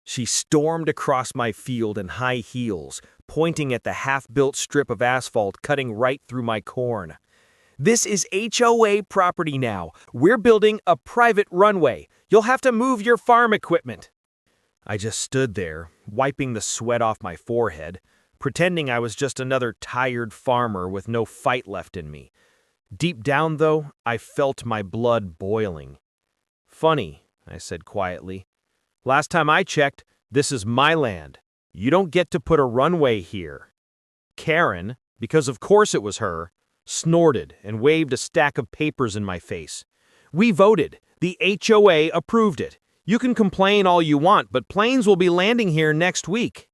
She stormed across my field in high heels, pointing at the half-built strip of asphalt cutting right through my corn. "This is HOA property now. We're building a private runway. You'll have to move your farm equipment." I just stood there, wiping the sweat off my forehead, pretending I was just another tired farmer with no fight left in me. Deep down, though, I felt my blood boiling. "Funny," I said quietly. "Last time I checked, this is my land. You don't get to put a runway here." Karen, because of course it was her, snorted and waved a stack of papers in my face. "We voted. The HOA approved it. You can complain all you want, but planes will be landing here next week."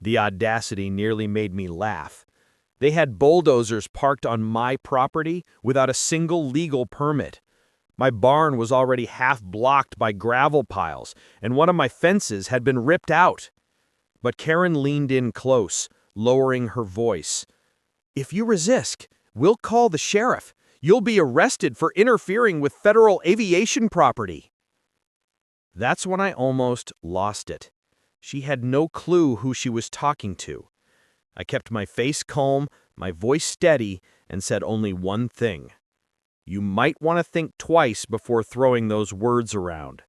The audacity nearly made me laugh. They had bulldozers parked on my property without a single legal permit. My barn was already half blocked by gravel piles, and one of my fences had been ripped out. But Karen leaned in close, lowering her voice. "If you resist, we'll call the sheriff. You'll be arrested for interfering with federal aviation property." That's when I almost lost it. She had no clue who she was talking to. I kept my face calm, my voice steady, and said only one thing. "You might want to think twice before throwing those words around."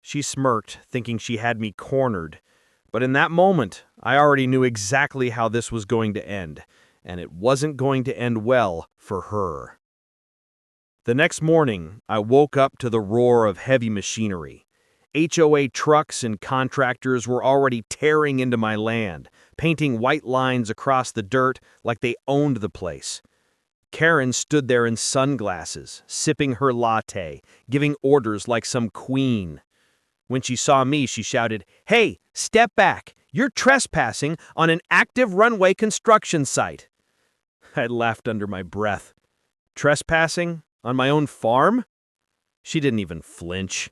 She smirked, thinking she had me cornered. But in that moment, I already knew exactly how this was going to end, and it wasn't going to end well for her. The next morning, I woke up to the roar of heavy machinery. HOA trucks and contractors were already tearing into my land, painting white lines across the dirt like they owned the place. Karen stood there in sunglasses, sipping her latte, giving orders like some queen. When she saw me, she shouted, "Hey, step back! You're trespassing on an active runway construction site." I laughed under my breath. Trespassing? On my own farm? She didn't even flinch.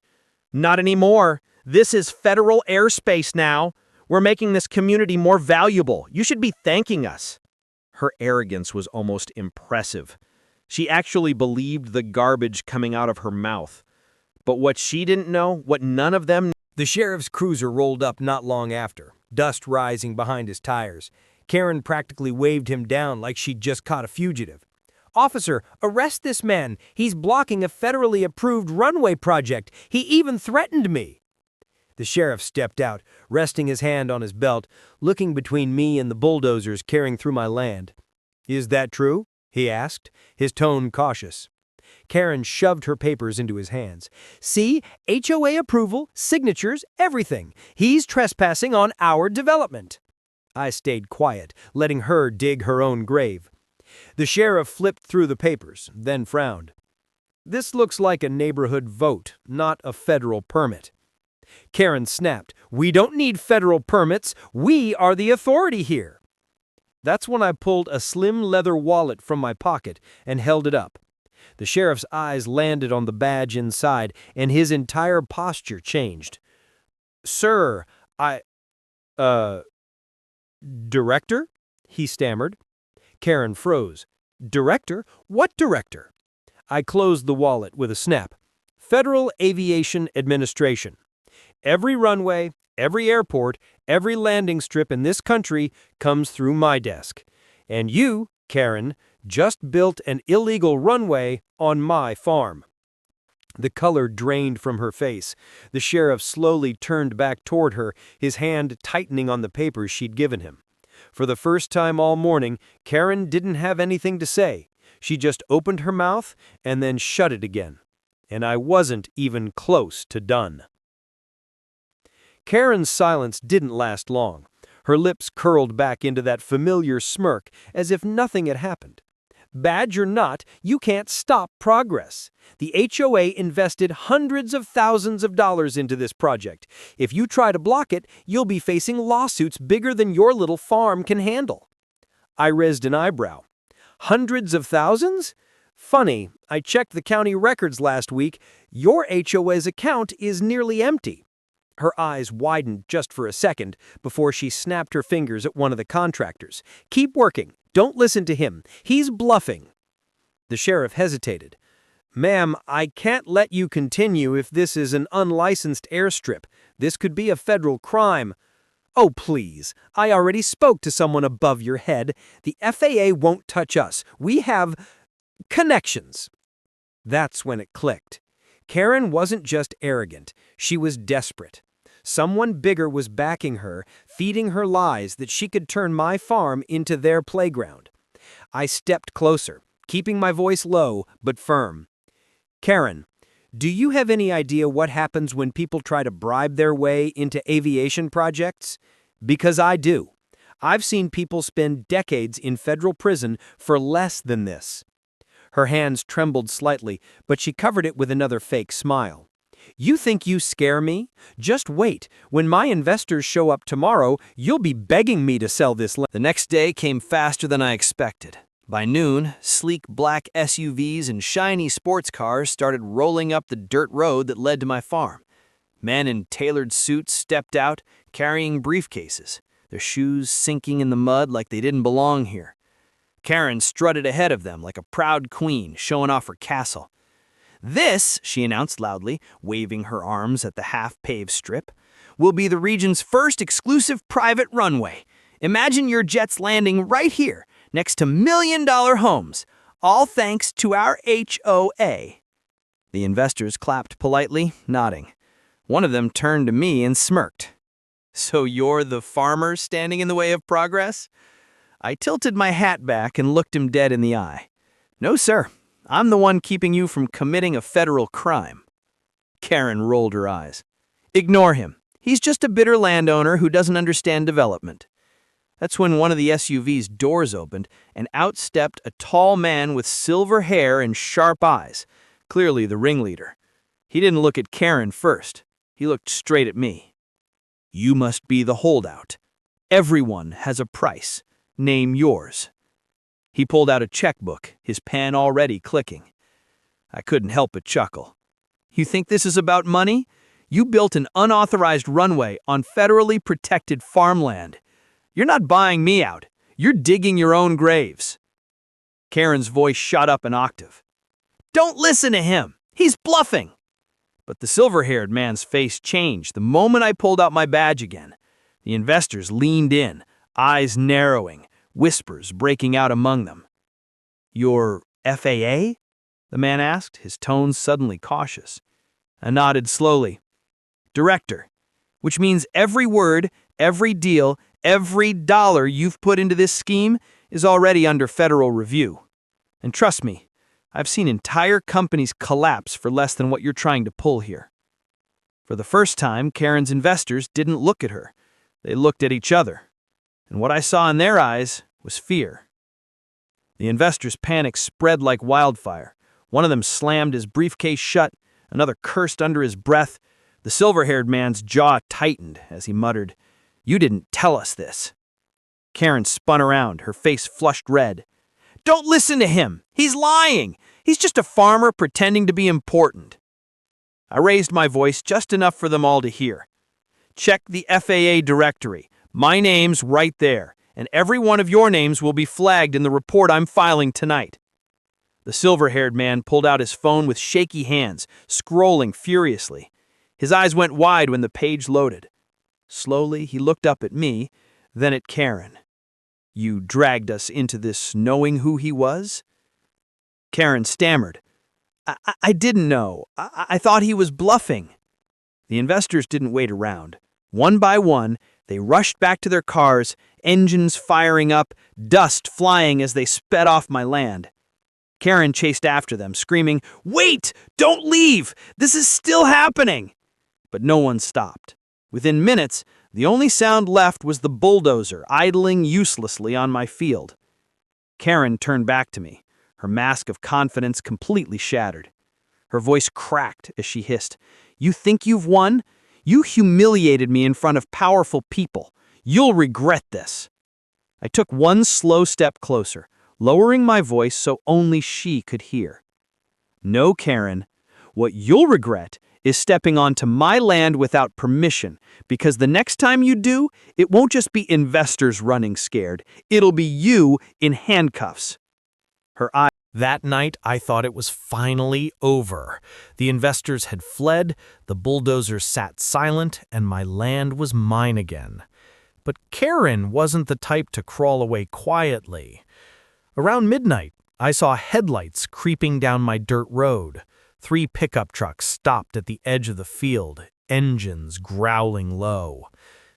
"Not anymore. This is federal airspace now. We're making this community more valuable. You should be thanking us." Her arrogance was almost impressive. She actually believed the garbage coming out of her mouth. But what she didn't know, what none of them knew. The sheriff's cruiser rolled up not long after, dust rising behind his tires. Karen practically waved him down like she'd just caught a fugitive. "Officer, arrest this man. He's blocking a federally approved runway project. He even threatened me." The sheriff stepped out, resting his hand on his belt, looking between me and the bulldozers carrying through my land. "Is that true?" he asked, his tone cautious. Karen shoved her papers into his hands. "See, HOA approval, signatures, everything. He's trespassing on our development." I stayed quiet, letting her dig her own grave. The sheriff flipped through the papers, then frowned. "This looks like a neighborhood vote, not a federal permit." Karen snapped, "We don't need federal permits. We are the authority here." That's when I pulled a slim leather wallet from my pocket and held it up. The sheriff's eyes landed on the badge inside, and his entire posture changed. "Sir, Director?" he stammered. Karen froze. "Director? What director?" I closed the wallet with a snap. "Federal Aviation Administration. Every runway, every airport, every landing strip in this country comes through my desk. And you, Karen, just built an illegal runway on my farm." The color drained from her face. The sheriff slowly turned back toward her, his hand tightening on the papers she'd given him. For the first time all morning, Karen didn't have anything to say. She just opened her mouth and then shut it again. And I wasn't even close to done. Karen's silence didn't last long. Her lips curled back into that familiar smirk as if nothing had happened. "Badge or not, you can't stop progress. The HOA invested hundreds of thousands of dollars into this project. If you try to block it, you'll be facing lawsuits bigger than your little farm can handle." I raised an eyebrow. "Hundreds of thousands? Funny, I checked the county records last week. Your HOA's account is nearly empty." Her eyes widened just for a second before she snapped her fingers at one of the contractors. "Keep working. Don't listen to him. He's bluffing." The sheriff hesitated. Ma'am, I can't let you continue if this is an unlicensed airstrip. This could be a federal crime. Oh, please. I already spoke to someone above your head. The FAA won't touch us. We have connections. That's when it clicked. Karen wasn't just arrogant. She was desperate. Someone bigger was backing her, feeding her lies that she could turn my farm into their playground. I stepped closer, keeping my voice low but firm. Karen, do you have any idea what happens when people try to bribe their way into aviation projects? Because I do. I've seen people spend decades in federal prison for less than this. Her hands trembled slightly, but she covered it with another fake smile. You think you scare me? Just wait. When my investors show up tomorrow, you'll be begging me to sell this land. The next day came faster than I expected. By noon, sleek black SUVs and shiny sports cars started rolling up the dirt road that led to my farm. Men in tailored suits stepped out, carrying briefcases, their shoes sinking in the mud like they didn't belong here. Karen strutted ahead of them like a proud queen, showing off her castle. "This," she announced loudly, waving her arms at the half-paved strip, "will be the region's first exclusive private runway. Imagine your jets landing right here, next to million-dollar homes, all thanks to our HOA." The investors clapped politely, nodding. One of them turned to me and smirked. "So you're the farmer standing in the way of progress?" I tilted my hat back and looked him dead in the eye. "No, sir. I'm the one keeping you from committing a federal crime." Karen rolled her eyes. "Ignore him. He's just a bitter landowner who doesn't understand development." That's when one of the SUV's doors opened, and out stepped a tall man with silver hair and sharp eyes, clearly the ringleader. He didn't look at Karen first. He looked straight at me. "You must be the holdout. Everyone has a price. Name yours." He pulled out a checkbook, his pen already clicking. I couldn't help but chuckle. "You think this is about money? You built an unauthorized runway on federally protected farmland. You're not buying me out. You're digging your own graves." Karen's voice shot up an octave. "Don't listen to him. He's bluffing." But the silver-haired man's face changed the moment I pulled out my badge again. The investors leaned in, eyes narrowing, whispers breaking out among them. "Your FAA?" the man asked, his tone suddenly cautious. I nodded slowly. "Director, which means every word, every deal, every dollar you've put into this scheme is already under federal review. And trust me, I've seen entire companies collapse for less than what you're trying to pull here." For the first time, Karen's investors didn't look at her. They looked at each other. And what I saw in their eyes was fear. The investors' panic spread like wildfire. One of them slammed his briefcase shut, another cursed under his breath. The silver-haired man's jaw tightened as he muttered, "You didn't tell us this." Karen spun around, her face flushed red. "Don't listen to him! He's lying! He's just a farmer pretending to be important." I raised my voice just enough for them all to hear. "Check the FAA directory. My name's right there, and every one of your names will be flagged in the report I'm filing tonight." The silver-haired man pulled out his phone with shaky hands, scrolling furiously. His eyes went wide when the page loaded. Slowly, he looked up at me, then at Karen. "You dragged us into this knowing who he was?" Karen stammered. I didn't know. I thought he was bluffing." The investors didn't wait around. One by one, they rushed back to their cars, engines firing up, dust flying as they sped off my land. Karen chased after them, screaming, "Wait! Don't leave! This is still happening!" But no one stopped. Within minutes, the only sound left was the bulldozer idling uselessly on my field. Karen turned back to me, her mask of confidence completely shattered. Her voice cracked as she hissed, "You think you've won? You humiliated me in front of powerful people. You'll regret this." I took one slow step closer, lowering my voice so only she could hear. "No, Karen. What you'll regret is stepping onto my land without permission, because the next time you do, it won't just be investors running scared. It'll be you in handcuffs." Her eyes That night, I thought it was finally over. The investors had fled, the bulldozers sat silent, and my land was mine again. But Karen wasn't the type to crawl away quietly. Around midnight, I saw headlights creeping down my dirt road. 3 pickup trucks stopped at the edge of the field, engines growling low.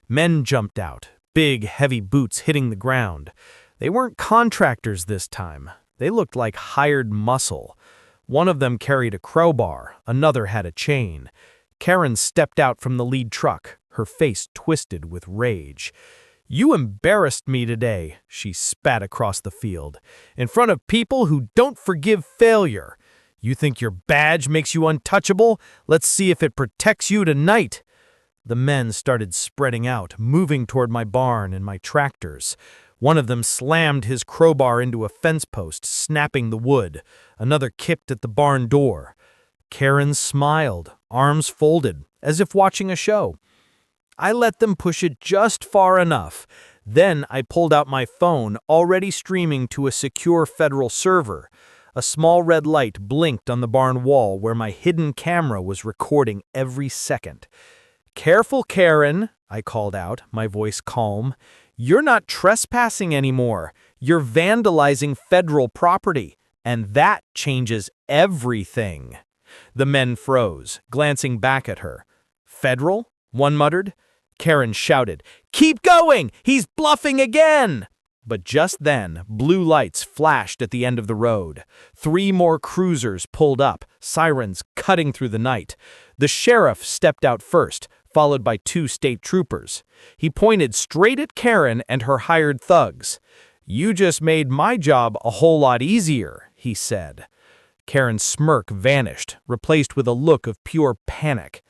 Men jumped out, big, heavy boots hitting the ground. They weren't contractors this time. They looked like hired muscle. One of them carried a crowbar, another had a chain. Karen stepped out from the lead truck, her face twisted with rage. "You embarrassed me today," she spat across the field, "in front of people who don't forgive failure. You think your badge makes you untouchable? Let's see if it protects you tonight." The men started spreading out, moving toward my barn and my tractors. One of them slammed his crowbar into a fence post, snapping the wood. Another kicked at the barn door. Karen smiled, arms folded, as if watching a show. I let them push it just far enough. Then I pulled out my phone, already streaming to a secure federal server. A small red light blinked on the barn wall where my hidden camera was recording every second. "Careful, Karen," I called out, my voice calm. "You're not trespassing anymore. You're vandalizing federal property, and that changes everything." The men froze, glancing back at her. "Federal?" one muttered. Karen shouted, "Keep going! He's bluffing again!" But just then, blue lights flashed at the end of the road. 3 more cruisers pulled up, sirens cutting through the night. The sheriff stepped out first, followed by 2 state troopers. He pointed straight at Karen and her hired thugs. "You just made my job a whole lot easier," he said. Karen's smirk vanished, replaced with a look of pure panic.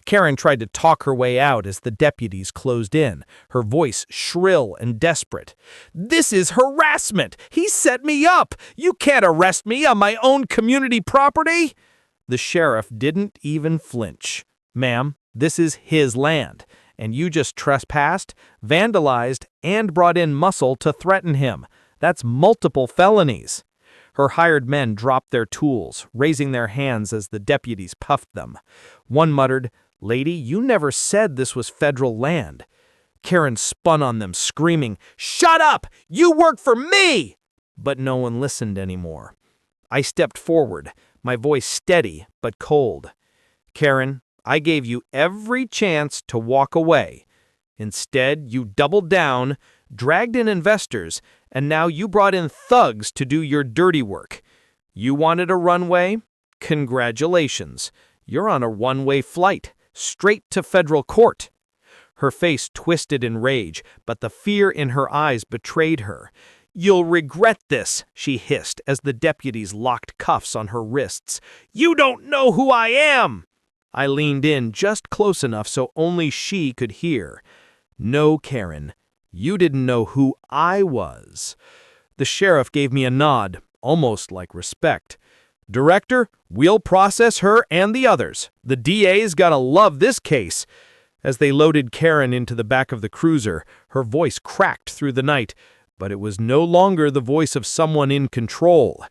Karen tried to talk her way out as the deputies closed in, her voice shrill and desperate. "This is harassment! He set me up! You can't arrest me on my own community property!" The sheriff didn't even flinch. "Ma'am, this is his land, and you just trespassed, vandalized, and brought in muscle to threaten him. That's multiple felonies." Her hired men dropped their tools, raising their hands as the deputies puffed them. One muttered, "Lady, you never said this was federal land." Karen spun on them, screaming, "Shut up! You work for me!" But no one listened anymore. I stepped forward, my voice steady but cold. "Karen, I gave you every chance to walk away. Instead, you doubled down, dragged in investors, and now you brought in thugs to do your dirty work. You wanted a runway? Congratulations. You're on a one-way flight, straight to federal court." Her face twisted in rage, but the fear in her eyes betrayed her. "You'll regret this," she hissed as the deputies locked cuffs on her wrists. "You don't know who I am!" I leaned in just close enough so only she could hear. "No, Karen, you didn't know who I was." The sheriff gave me a nod, almost like respect. "Director, we'll process her and the others. The DA's gotta love this case." As they loaded Karen into the back of the cruiser, her voice cracked through the night, but it was no longer the voice of someone in control.